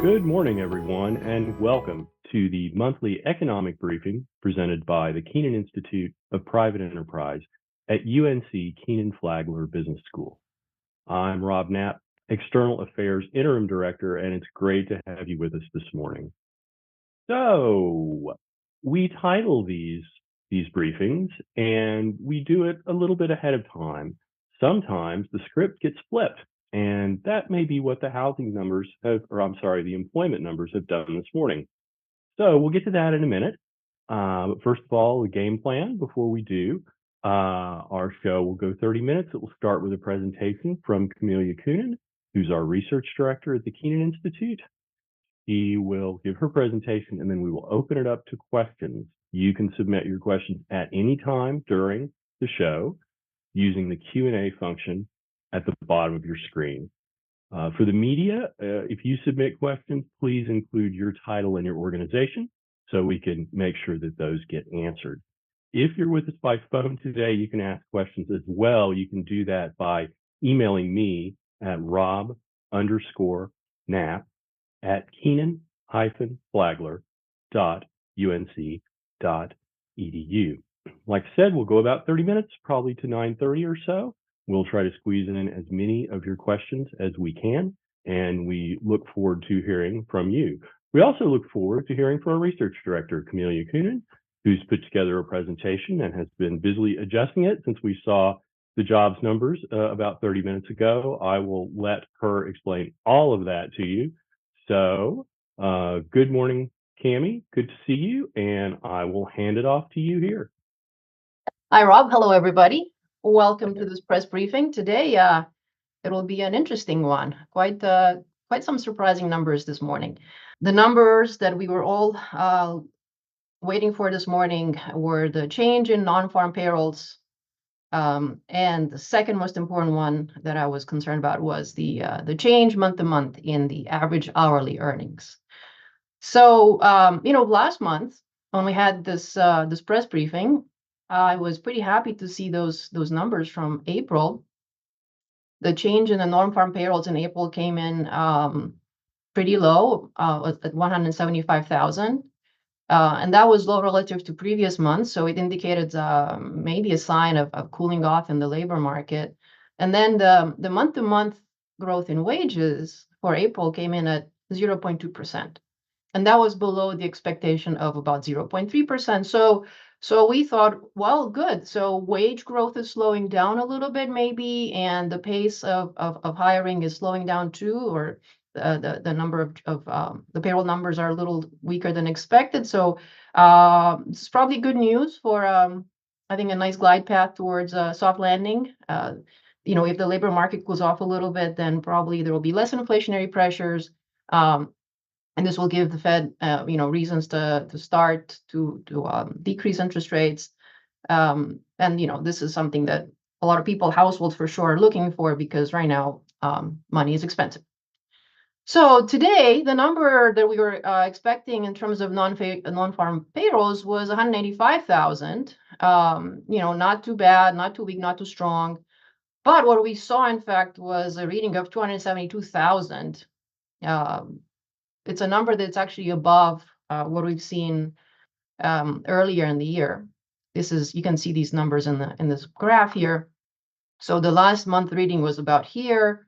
Good morning, everyone, and welcome to the monthly economic briefing presented by the Kenan Institute of Private Enterprise at UNC Kenan-Flagler Business School. I'm Rob Knapp, External Affairs Interim Director, and it's great to have you with us this morning. So, we title these briefings, and we do it a little bit ahead of time. Sometimes the script gets flipped, and that may be what the housing numbers have, the employment numbers have done this morning. So we'll get to that in a minute. But first of all, the game plan before we do. Our show will go 30 minutes. It will start with a presentation from Camelia Coonan, who's our research director at the Kenan Institute. She will give her presentation, and then we will open it up to questions. You can submit your questions at any time during the show using the Q&A function at the bottom of your screen. For the media, if you submit questions, please include your title and your organization so we can make sure that those get answered. If you're with us by phone today, you can ask questions as well. You can do that by emailing me at rob_knapp@kenan-flagler.unc.edu. Like I said, we'll go about 30 minutes, probably to 9:30 or so. We'll try to squeeze in as many of your questions as we can, and we look forward to hearing from you. We also look forward to hearing from our research director, Camelia Coonan, who's put together a presentation and has been busily adjusting it since we saw the jobs numbers about 30 minutes ago. I will let her explain all of that to you. So good morning, Cami. Good to see you, and I will hand it off to you here. Hi, Rob. Hello, everybody. Welcome to this press briefing. Today, it will be an interesting one. Quite some surprising numbers this morning. The numbers that we were all waiting for this morning were the change in non-farm payrolls, and the second most important one that I was concerned about was the change month to month in the average hourly earnings. So, last month when we had this press briefing, I was pretty happy to see those numbers from April. The change in the non-farm payrolls in April came in pretty low at 175,000. And that was low relative to previous months. So it indicated maybe a sign of cooling off in the labor market. And then the month-to-month growth in wages for April came in at 0.2%. And that was below the expectation of about 0.3%. So we thought, well, good. So wage growth is slowing down a little bit, maybe, and the pace of hiring is slowing down too, or the number of the payroll numbers are a little weaker than expected. So it's probably good news for I think a nice glide path towards a soft landing. If the labor market goes off a little bit, then probably there will be less inflationary pressures. And this will give the Fed, reasons to start to decrease interest rates. And this is something that a lot of people, households for sure, are looking for because right now money is expensive. So today, the number that we were expecting in terms of non-farm payrolls was 185,000. Not too bad, not too weak, not too strong. But what we saw, in fact, was a reading of 272,000. It's a number that's actually above what we've seen earlier in the year. You can see these numbers in this graph here. So the last month reading was about here,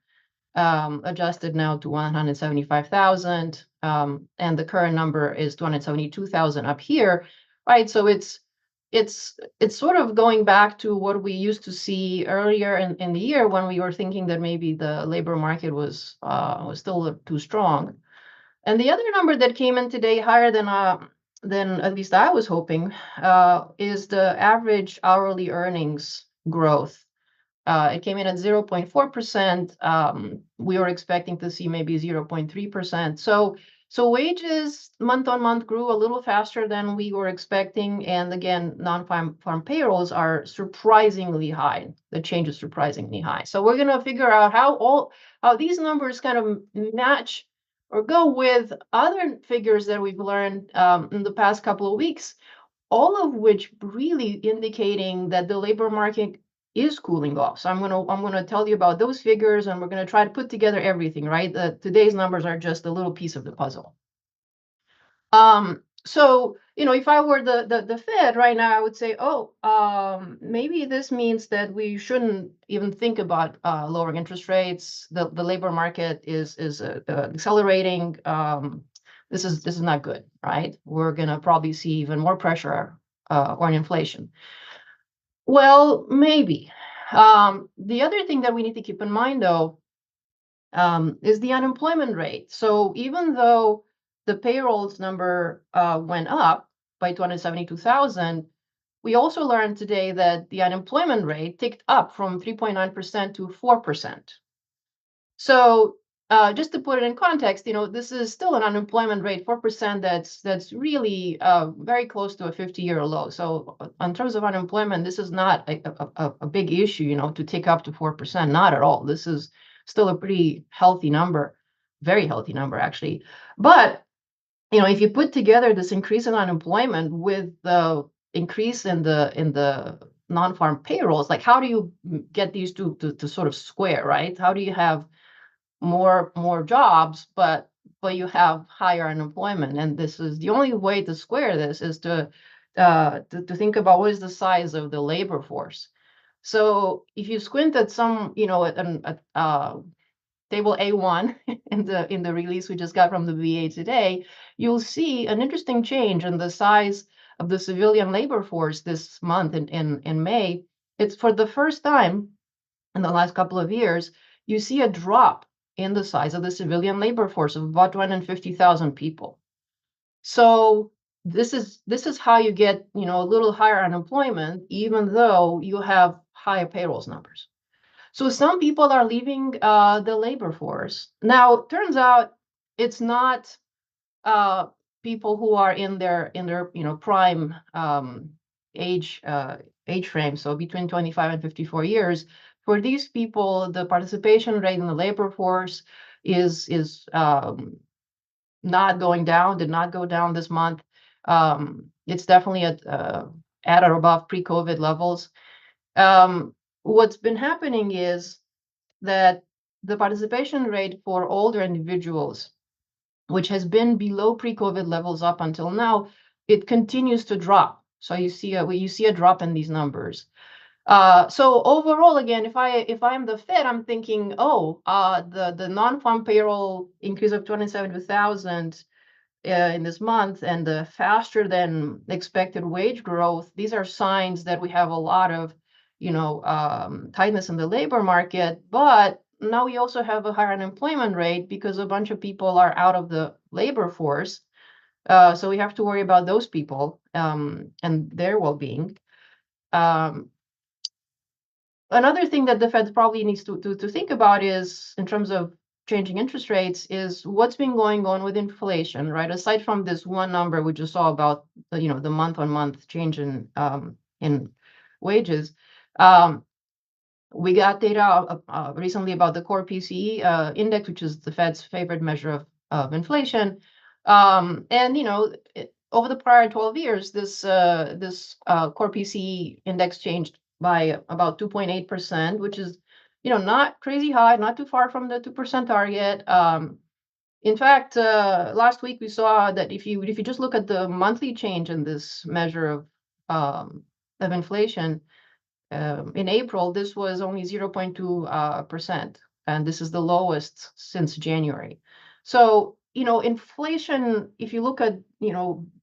adjusted now to 175,000, and the current number is 272,000 up here, right? So it's sort of going back to what we used to see earlier in the year when we were thinking that maybe the labor market was still too strong. And the other number that came in today higher than at least I was hoping is the average hourly earnings growth. It came in at 0.4%. We were expecting to see maybe 0.3%. So wages month on month grew a little faster than we were expecting. And again, non-farm payrolls are surprisingly high. The change is surprisingly high. So we're going to figure out how these numbers kind of match or go with other figures that we've learned in the past couple of weeks, all of which really indicating that the labor market is cooling off. So I'm gonna tell you about those figures, and we're gonna try to put together everything, right? Today's numbers are just a little piece of the puzzle. So if I were the Fed right now, I would say, oh, maybe this means that we shouldn't even think about lowering interest rates. The labor market is accelerating. This is not good, right? We're gonna probably see even more pressure on inflation. Well, maybe. The other thing that we need to keep in mind, though, is the unemployment rate. So even though the payrolls number went up by 272,000, we also learned today that the unemployment rate ticked up from 3.9% to 4%. So just to put it in context, this is still an unemployment rate, 4%, that's really very close to a 50-year low. So in terms of unemployment, this is not a big issue, to tick up to 4%, not at all. This is still a pretty healthy number, very healthy number, actually. But, if you put together this increase in unemployment with the increase in the non-farm payrolls, like how do you get these two to sort of square, right? How do you have more jobs, but you have higher unemployment? And this is the only way to square this is to think about what is the size of the labor force. So if you squint at some, at table A1 in the release we just got from the VA today, you'll see an interesting change in the size of the civilian labor force this month in May. It's for the first time in the last couple of years, you see a drop in the size of the civilian labor force of about 250,000 people. So this is how you get, a little higher unemployment, even though you have higher payrolls numbers. So some people are leaving the labor force. Now, turns out it's not uh, people who are in their prime age frame, so between 25 and 54 years. For these people, the participation rate in the labor force is not going down. Did not go down this month. It's definitely at or above pre-COVID levels. What's been happening is that the participation rate for older individuals, which has been below pre-COVID levels up until now, it continues to drop. So you see a drop in these numbers. So overall, again, if I'm the Fed, I'm thinking, the non-farm payroll increase of 27,000 in this month and the faster than expected wage growth, these are signs that we have a lot of, tightness in the labor market. But now we also have a higher unemployment rate because a bunch of people are out of the labor force. So we have to worry about those people and their well-being. Another thing that the Fed probably needs to think about is, in terms of changing interest rates, is what's been going on with inflation, right? Aside from this one number we just saw about the month-on-month change in wages, we got data recently about the core PCE index, which is the Fed's favorite measure of inflation. And over the prior 12 years, this core PCE index changed by about 2.8%, which is not crazy high, not too far from the 2% target. In fact, last week we saw that if you just look at the monthly change in this measure of inflation, in April, this was only 0.2%, and this is the lowest since January. So, inflation, if you look at,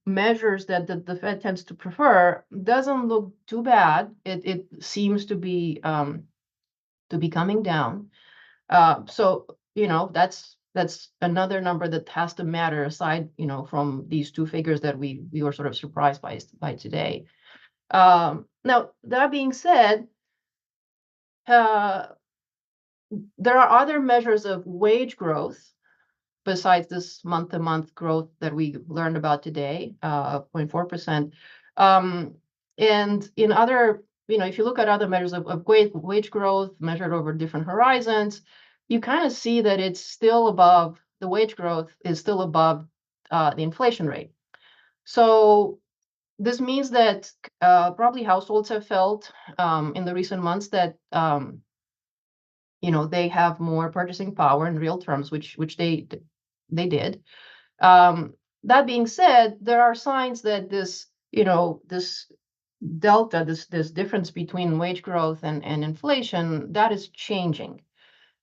measures that the Fed tends to prefer, doesn't look too bad. It seems to be coming down. So, that's another number that has to matter aside, from these two figures that we were sort of surprised by today. Now, that being said, there are other measures of wage growth besides this month-to-month growth that we learned about today, 0.4%. And in other, if you look at other measures of wage growth measured over different horizons, you kind of see that it's still above, the wage growth is still above the inflation rate. So this means that probably households have felt in the recent months that they have more purchasing power in real terms, which they did. That being said, there are signs that this delta, this difference between wage growth and inflation, that is changing.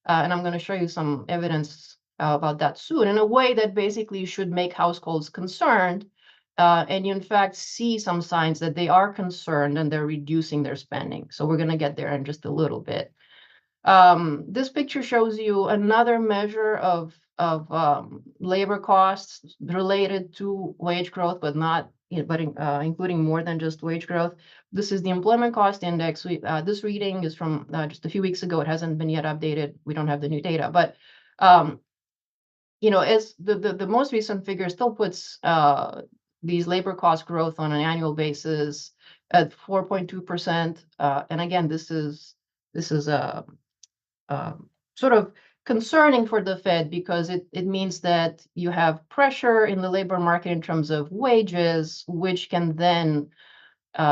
And I'm going to show you some evidence about that soon, in a way that basically should make households concerned, and you in fact see some signs that they are concerned and they're reducing their spending. So we're going to get there in just a little bit. This picture shows you another measure of labor costs related to wage growth, but not, but including more than just wage growth. This is the employment cost index. This reading is from just a few weeks ago. It hasn't been yet updated. We don't have the new data, but as the most recent figure still puts these labor cost growth on an annual basis at 4.2%. And again, this is sort of concerning for the Fed, because it means that you have pressure in the labor market in terms of wages, which can then,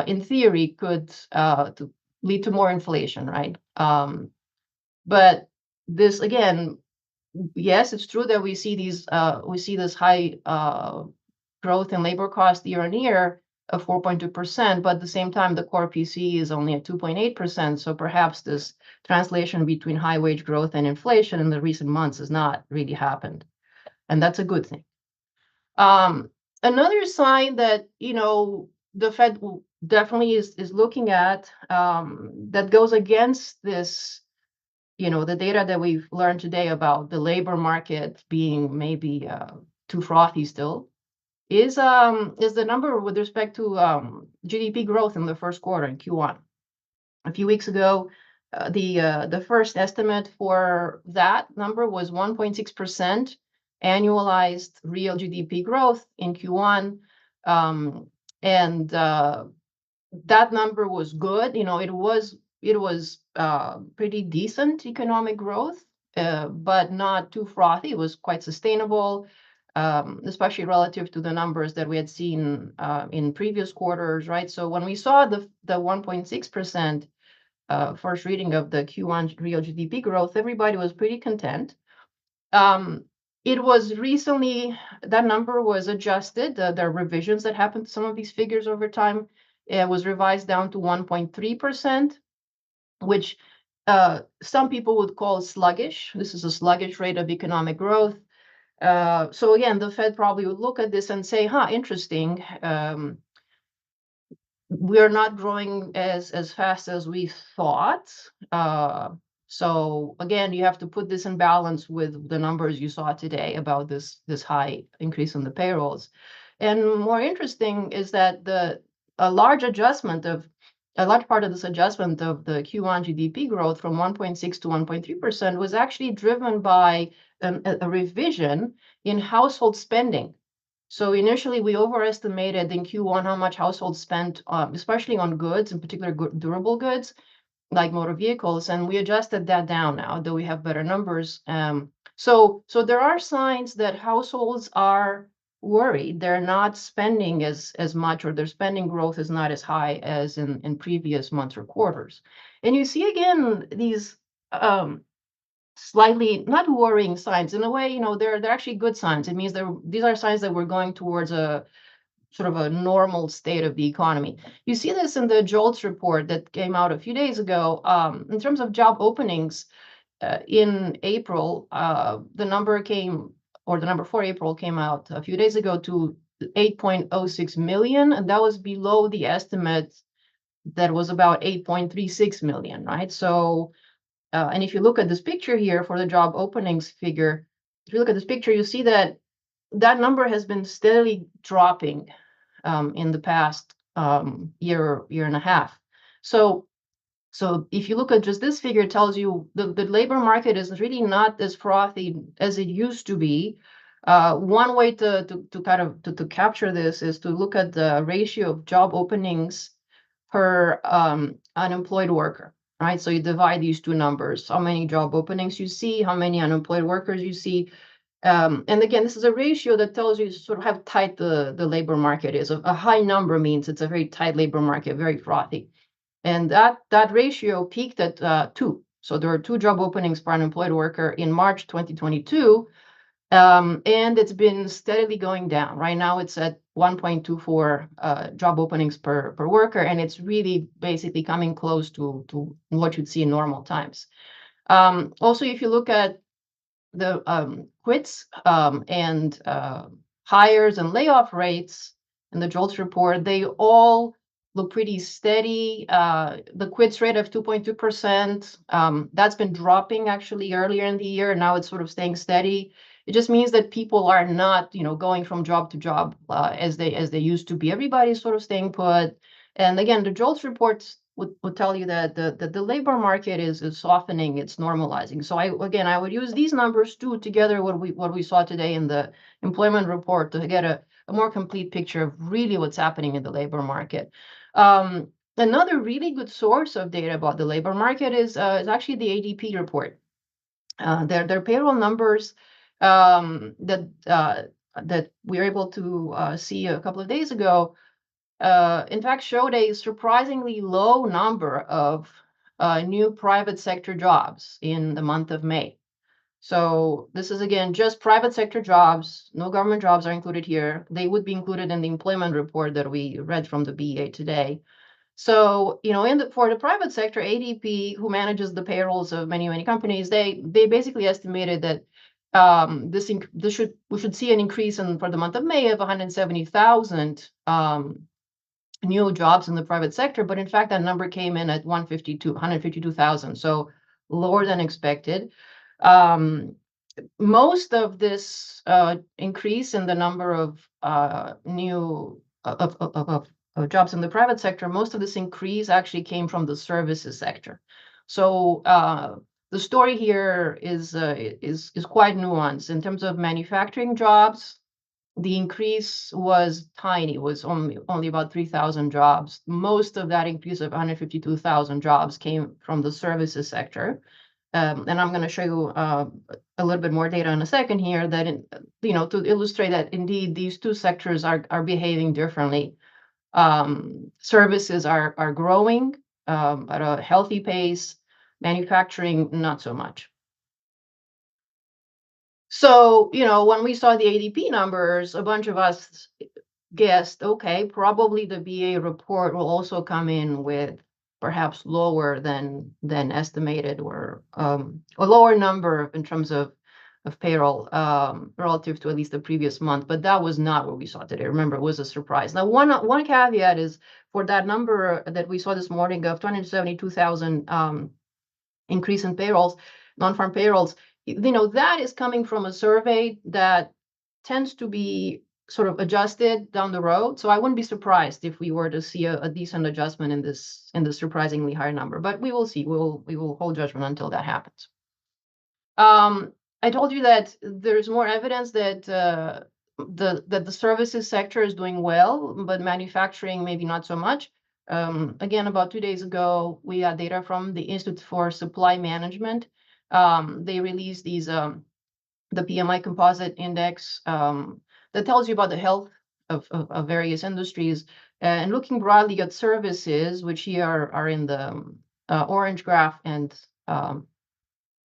in theory, could to lead to more inflation, right? But this, again, yes, it's true that we see this high growth in labor cost year on year of 4.2%, but at the same time, the core PCE is only at 2.8%. So perhaps this translation between high wage growth and inflation in the recent months has not really happened. And that's a good thing. Another sign that, the Fed definitely is looking at, that goes against this, the data that we've learned today about the labor market being maybe too frothy still, is the number with respect to GDP growth in the first quarter in Q1. A few weeks ago, the first estimate for that number was 1.6% annualized real GDP growth in Q1, and that number was good. It was pretty decent economic growth, but not too frothy. It was quite sustainable, especially relative to the numbers that we had seen in previous quarters, right? So when we saw the 1.6% first reading of the Q1 real GDP growth, everybody was pretty content. It was recently, that number was adjusted. There are revisions that happened to some of these figures over time. It was revised down to 1.3%, which some people would call sluggish. This is a sluggish rate of economic growth. So again, the Fed probably would look at this and say, interesting. We're not growing as fast as we thought. So again, you have to put this in balance with the numbers you saw today about this high increase in the payrolls. And more interesting is that a large part of this adjustment of the Q1 GDP growth from 1.6 to 1.3% was actually driven by a revision in household spending. So initially, we overestimated in Q1 how much households spent, especially on goods, in particular durable goods, like motor vehicles, and we adjusted that down now that we have better numbers. So there are signs that households are worried. They're not spending as much, or their spending growth is not as high as in previous months or quarters. And you see again these slightly not worrying signs. In a way, they're actually good signs. It means these are signs that we're going towards a sort of a normal state of the economy. You see this in the JOLTS report that came out a few days ago. In terms of job openings, in April, the number for April came out a few days ago to 8.06 million, and that was below the estimate that was about 8.36 million, right? So, and if you look at this picture here for the job openings figure, if you look at this picture, you see that number has been steadily dropping in the past year and a half. So if you look at just this figure, it tells you the labor market is really not as frothy as it used to be. One way to capture this is to look at the ratio of job openings per unemployed worker, right? So you divide these two numbers, how many job openings you see, how many unemployed workers you see. And again, this is a ratio that tells you sort of how tight the labor market is. A high number means it's a very tight labor market, very frothy. And that ratio peaked at 2. So there are 2 job openings per unemployed worker in March 2022, and it's been steadily going down. Right now, it's at 1.24 job openings per worker, and it's really basically coming close to what you'd see in normal times. Also, if you look at the quits and hires and layoff rates in the JOLTS report, they all look pretty steady. The quits rate of 2.2%, that's been dropping actually earlier in the year. Now it's sort of staying steady. It just means that people are not, going from job to job as they used to be. Everybody's sort of staying put. And again, the JOLTS reports would tell you that the labor market is softening, it's normalizing. So I would use these numbers too together what we saw today in the employment report to get a more complete picture of really what's happening in the labor market. Another really good source of data about the labor market is actually the ADP report. Their payroll numbers that we were able to see a couple of days ago, in fact, showed a surprisingly low number of new private sector jobs in the month of May. So this is, again, just private sector jobs. No government jobs are included here. They would be included in the employment report that we read from the BEA today. So, for the private sector, ADP, who manages the payrolls of many companies, they basically estimated that we should see an increase for the month of May of 170,000 new jobs in the private sector, but in fact that number came in at 152,000, so lower than expected. Most of this increase in the number of new jobs in the private sector, most of this increase actually came from the services sector. So the story here is quite nuanced. In terms of manufacturing jobs, the increase was tiny. It was only about 3,000 jobs. Most of that increase of 152,000 jobs came from the services sector. And I'm going to show you a little bit more data in a second here that, to illustrate that indeed these two sectors are behaving differently. Services are growing at a healthy pace. Manufacturing, not so much. So, when we saw the ADP numbers, a bunch of us guessed, okay, probably the BA report will also come in with perhaps lower than estimated, or a lower number in terms of payroll relative to at least the previous month. But that was not what we saw today. Remember, it was a surprise. Now, one caveat is for that number that we saw this morning of 272,000 increase in payrolls, non-farm payrolls, that is coming from a survey that tends to be sort of adjusted down the road. So I wouldn't be surprised if we were to see a decent adjustment in this surprisingly high number, but we will see. We will hold judgment until that happens. I told you that there's more evidence that the services sector is doing well, but manufacturing maybe not so much. Again, about 2 days ago, we had data from the Institute for Supply Management. They released the PMI composite index that tells you about the health of various industries. And looking broadly at services, which here are in the orange graph, and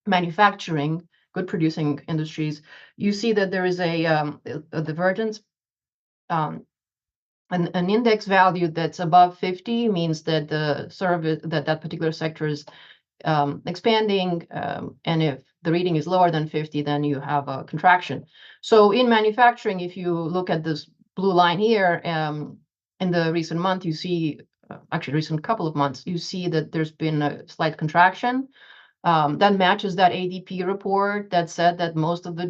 manufacturing, good producing industries, you see that there is a divergence. An index value that's above 50 means that the service that particular sector is expanding, and if the reading is lower than 50, then you have a contraction. So in manufacturing, if you look at this blue line here, in the recent month, you see, actually recent couple of months, you see that there's been a slight contraction. That matches that ADP report that said that most of the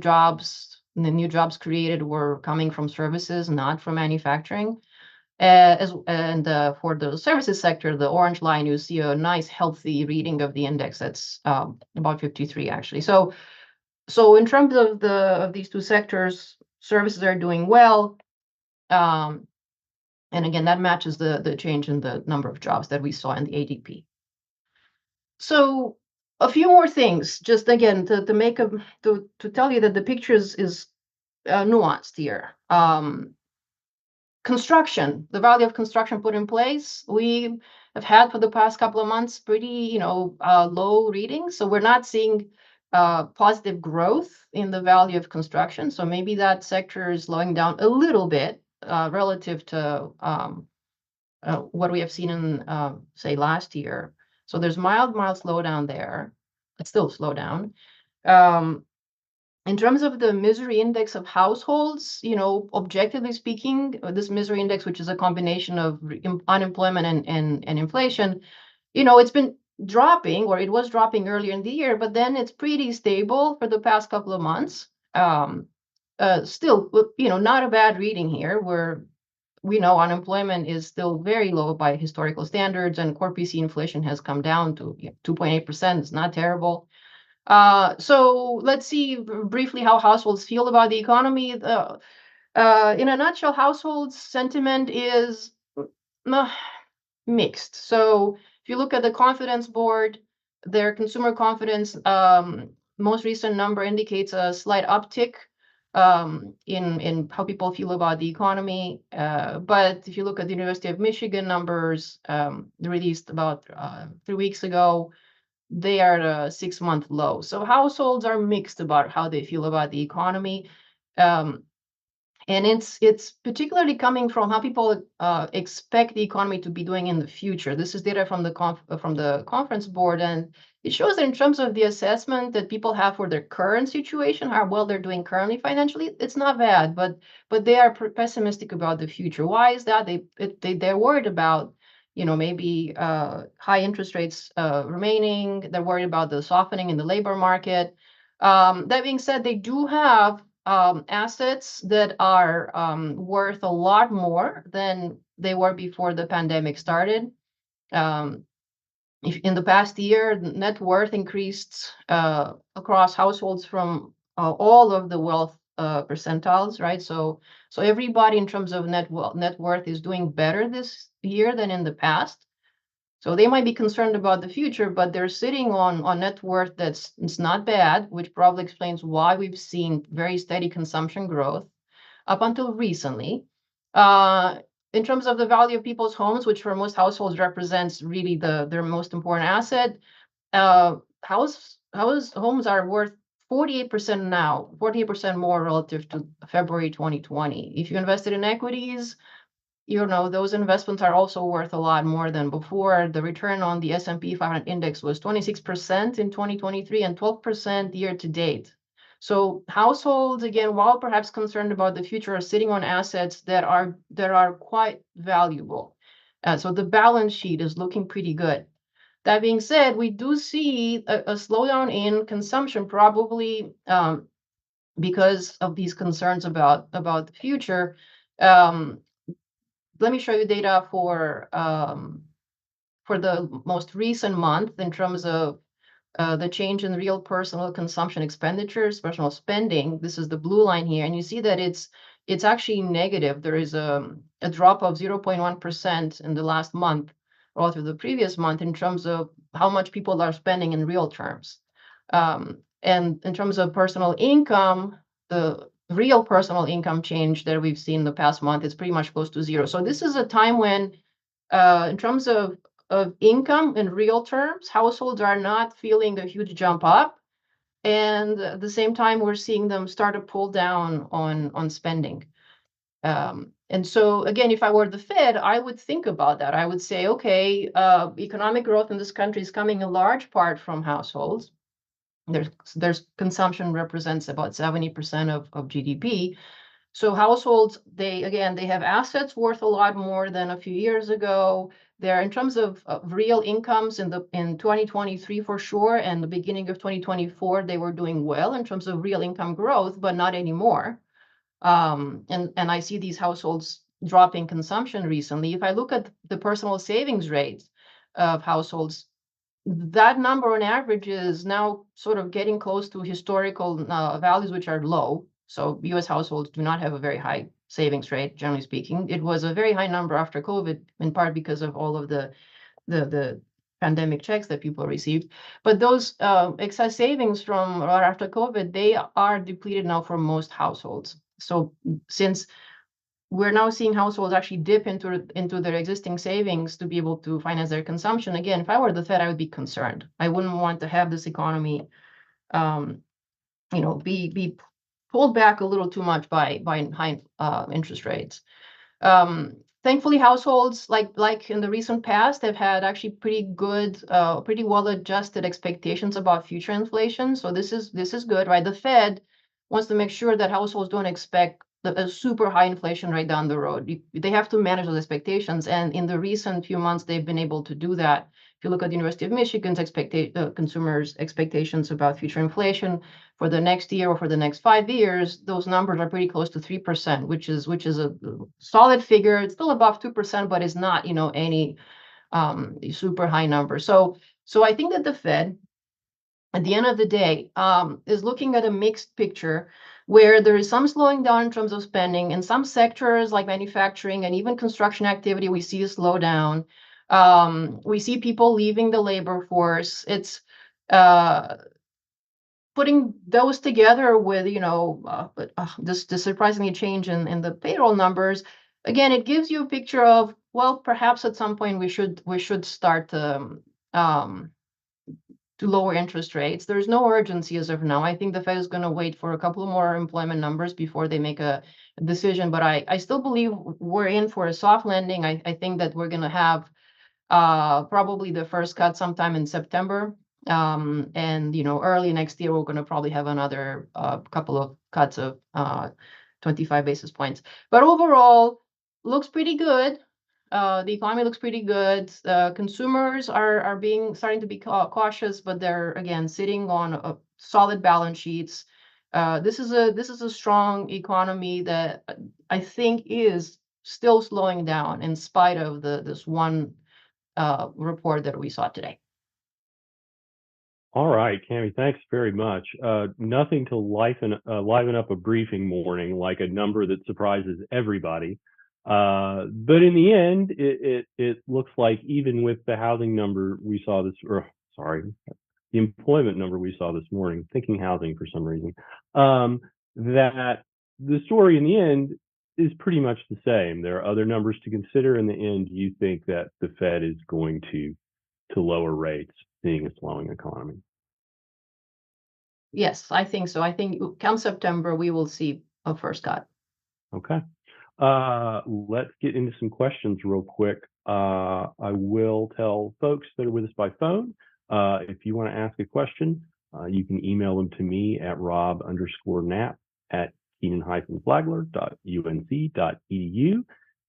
new jobs created were coming from services, not from manufacturing. For the services sector, the orange line, you see a nice healthy reading of the index that's about 53 actually. So in terms of these two sectors, services are doing well, and again that matches the change in the number of jobs that we saw in the ADP. So A few more things, just again to make a to tell you that the picture is nuanced here. Construction, the value of construction put in place, we have had for the past couple of months pretty, low readings. So we're not seeing positive growth in the value of construction. So maybe that sector is slowing down a little bit relative to what we have seen in, say, last year. So there's mild slowdown there. It's still slowdown. In terms of the misery index of households, objectively speaking, this misery index, which is a combination of unemployment and inflation, it's been dropping, or it was dropping earlier in the year, but then it's pretty stable for the past couple of months. Still, not a bad reading here, where we know unemployment is still very low by historical standards, and core PC inflation has come down to 2.8%. It's not terrible. So let's see briefly how households feel about the economy. In a nutshell, households' sentiment is mixed. So if you look at the confidence board, their consumer confidence, most recent number indicates a slight uptick in how people feel about the economy. But if you look at the University of Michigan numbers, released about 3 weeks ago, they are at a 6-month low. So households are mixed about how they feel about the economy. And it's particularly coming from how people expect the economy to be doing in the future. This is data from the conference board, and it shows that in terms of the assessment that people have for their current situation, how well they're doing currently financially, it's not bad, but they are pessimistic about the future. Why is that? They're worried about maybe high interest rates remaining. They're worried about the softening in the labor market. That being said, they do have assets that are worth a lot more than they were before the pandemic started. If in the past year, net worth increased across households from all of the wealth percentiles, right? So everybody in terms of net worth is doing better this year than in the past. So they might be concerned about the future, but they're sitting on net worth it's not bad, which probably explains why we've seen very steady consumption growth up until recently. In terms of the value of people's homes, which for most households represents really their most important asset, homes are worth 48% now, 48% more relative to February 2020. If you invested in equities, those investments are also worth a lot more than before. The return on the S&P 500 index was 26% in 2023 and 12% year to date. So households, again, while perhaps concerned about the future, are sitting on assets that are quite valuable. So the balance sheet is looking pretty good. That being said, we do see a slowdown in consumption, probably because of these concerns about the future. Let me show you data for the most recent month in terms of the change in real personal consumption expenditures, personal spending. This is the blue line here, and you see that it's actually negative. There is a drop of 0.1% in the last month relative to the previous month in terms of how much people are spending in real terms. And in terms of personal income, the real personal income change that we've seen the past month is pretty much close to zero. So this is a time when, in terms of income in real terms, households are not feeling a huge jump up. And at the same time, we're seeing them start to pull down on spending. And so, again, if I were the Fed, I would think about that. I would say, okay, economic growth in this country is coming in large part from households. There's consumption represents about 70% of GDP. So households, they have assets worth a lot more than a few years ago. They're in terms of real incomes in 2023 for sure, and the beginning of 2024, they were doing well in terms of real income growth, but not anymore. And I see these households dropping consumption recently. If I look at the personal savings rates of households, that number on average is now sort of getting close to historical values, which are low. So U.S. households do not have a very high savings rate, generally speaking. It was a very high number after COVID, in part because of all of the pandemic checks that people received. But those excess savings from right after COVID, they are depleted now for most households. So since we're now seeing households actually dip into their existing savings to be able to finance their consumption. Again, if I were the Fed, I would be concerned. I wouldn't want to have this economy, be pulled back a little too much by high interest rates. Thankfully, households like in the recent past have had actually pretty good, pretty well adjusted expectations about future inflation. So this is good, right? The Fed wants to make sure that households don't expect a super high inflation right down the road. They have to manage those expectations, and in the recent few months, they've been able to do that. If you look at the University of Michigan's consumers' expectations about future inflation for the next year or for the next 5 years, those numbers are pretty close to 3%, which is a solid figure. It's still above 2%, but it's not, any super high number. So I think that the Fed, at the end of the day, is looking at a mixed picture where there is some slowing down in terms of spending. In some sectors like manufacturing and even construction activity, we see a slowdown. We see people leaving the labor force. It's putting those together with, this surprisingly change in the payroll numbers. Again, it gives you a picture of, well, perhaps at some point we should start to lower interest rates. There's no urgency as of now. I think the Fed is going to wait for a couple more employment numbers before they make a decision. But I still believe we're in for a soft landing. I think that we're going to have probably the first cut sometime in September. And early next year, we're going to probably have another couple of cuts of 25 basis points. But overall, looks pretty good. The economy looks pretty good. Consumers are starting to be cautious, but they're again sitting on a solid balance sheets. This is a strong economy that I think is still slowing down in spite of this one report that we saw today. All right, Cami, thanks very much. Nothing to liven up a briefing morning like a number that surprises everybody. But in the end, it looks like even with the housing number we saw the employment number we saw this morning, thinking housing for some reason, that the story in the end is pretty much the same. There are other numbers to consider. In the end, you think that the Fed is going to lower rates, seeing a slowing economy. Yes, I think so. I think come September, we will see a first cut. Okay. Let's get into some questions real quick. I will tell folks that are with us by phone, if you want to ask a question, you can email them to me at rob_knapp@kenan-flagler.unc.edu.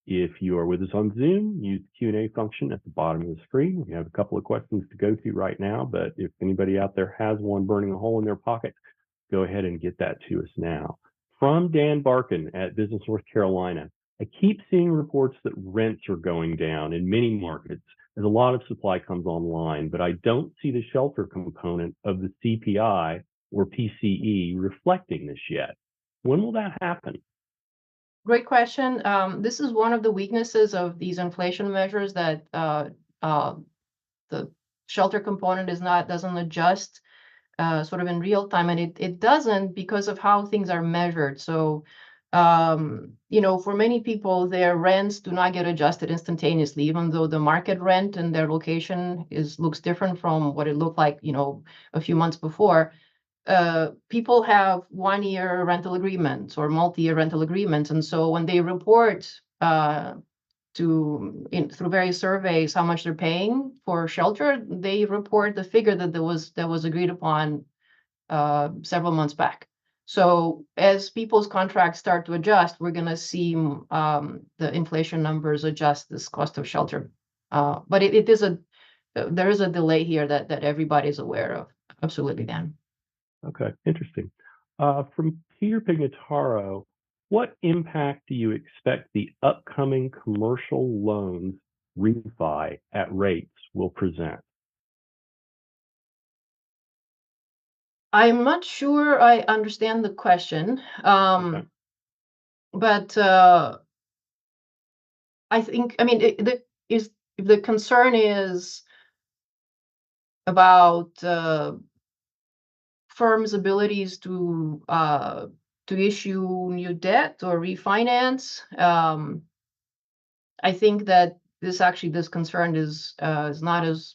If you are with us on Zoom, use the Q&A function at the bottom of the screen. We have a couple of questions to go through right now, but if anybody out there has one burning a hole in their pocket, go ahead and get that to us now. From Dan Barkin at Business North Carolina, I keep seeing reports that rents are going down in many markets as a lot of supply comes online, but I don't see the shelter component of the CPI or PCE reflecting this yet. When will that happen? Great question. This is one of the weaknesses of these inflation measures that the shelter component doesn't adjust sort of in real time, and it doesn't because of how things are measured. So, for many people, their rents do not get adjusted instantaneously, even though the market rent and their location looks different from what it looked like, a few months before. People have 1-year rental agreements or multi-year rental agreements, and so when they report through various surveys how much they're paying for shelter, they report the figure that was agreed upon several months back. So as people's contracts start to adjust, we're going to see the inflation numbers adjust this cost of shelter. But there is a delay here that everybody's aware of. Absolutely, Dan. Okay, interesting. From Peter Pignataro, what impact do you expect the upcoming commercial loans refi at rates will present? I'm not sure I understand the question, Okay. but I think, if the concern is about firms' abilities to issue new debt or refinance. I think that this concern is not as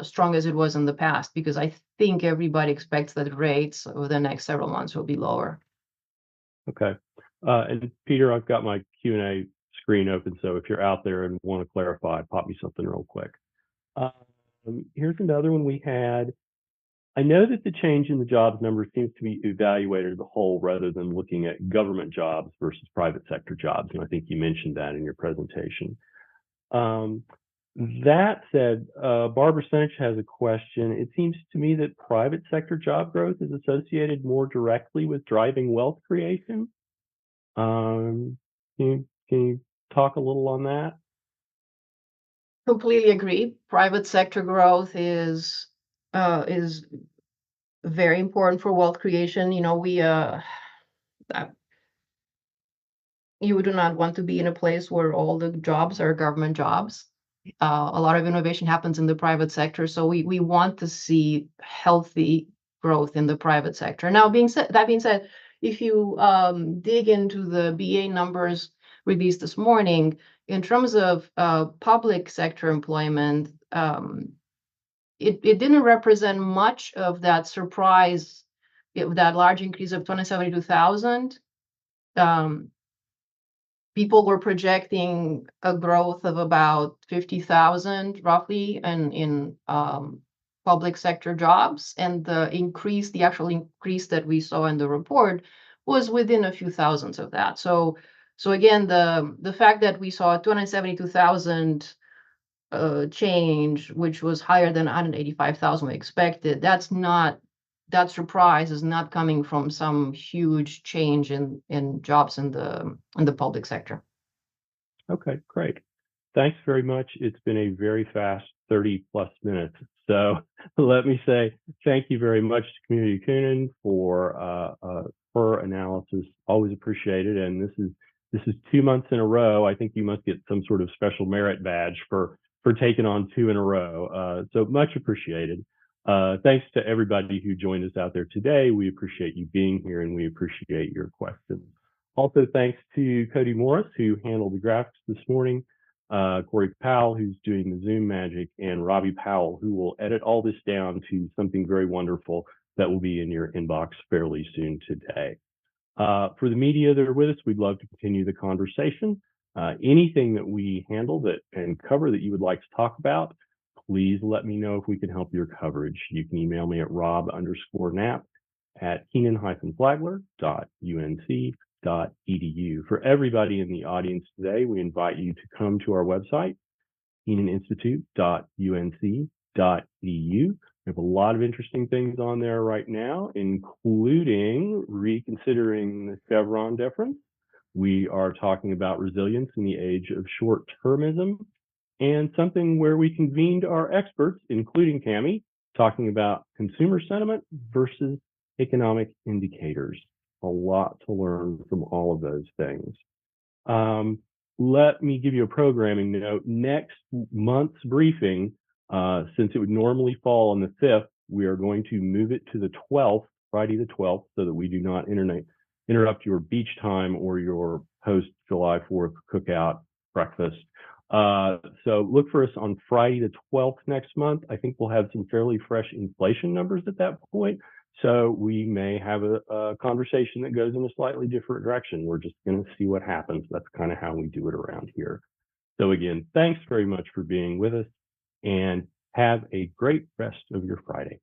strong as it was in the past, because I think everybody expects that rates over the next several months will be lower. Okay. And Peter, I've got my Q&A screen open, so if you're out there and want to clarify, pop me something real quick. Here's another one we had. I know that the change in the jobs number seems to be evaluated as a whole rather than looking at government jobs versus private sector jobs, and I think you mentioned that in your presentation. That said, Barbara Senich has a question. It seems to me that private sector job growth is associated more directly with driving wealth creation. Can you talk a little on that? Completely agree. Private sector growth is very important for wealth creation. You know, you do not want to be in a place where all the jobs are government jobs. A lot of innovation happens in the private sector, so we want to see healthy growth in the private sector. Now, that being said, if you dig into the BA numbers released this morning, in terms of public sector employment, it didn't represent much of that surprise, that large increase of 272,000. People were projecting a growth of about 50,000 roughly in public sector jobs, and the actual increase that we saw in the report was within a few thousands of that. So again, the fact that we saw 272,000 change, which was higher than 185,000 we expected, that surprise is not coming from some huge change in jobs in the public sector. Okay, great. Thanks very much. It's been a very fast 30 plus minutes. So let me say thank you very much to Community Kenan for her analysis. Always appreciated. And this is 2 months in a row. I think you must get some sort of special merit badge for taking on 2 in a row. So much appreciated. Thanks to everybody who joined us out there today. We appreciate you being here, and we appreciate your questions. Also, thanks to Cody Morris, who handled the graphics this morning, Corey Powell, who's doing the Zoom magic, and Robbie Powell, who will edit all this down to something very wonderful that will be in your inbox fairly soon today. For the media that are with us, we'd love to continue the conversation. Anything that we handle and cover that you would like to talk about, please let me know if we can help your coverage. You can email me at rob_knapp@kenan-flagler.unc.edu. For everybody in the audience today, we invite you to come to our website, kenaninstitute.unc.edu. We have a lot of interesting things on there right now, including reconsidering the Chevron deference. We are talking about resilience in the age of short-termism, and something where we convened our experts, including Cami, talking about consumer sentiment versus economic indicators. A lot to learn from all of those things. Let me give you a programming note. Next month's briefing, since it would normally fall on the 5th, we are going to move it to the 12th, Friday the 12th, so that we do not interrupt your beach time or your post-July 4th cookout breakfast. So look for us on Friday the 12th next month. I think we'll have some fairly fresh inflation numbers at that point. So we may have a conversation that goes in a slightly different direction. We're just going to see what happens. That's kind of how we do it around here. So again, thanks very much for being with us, and have a great rest of your Friday.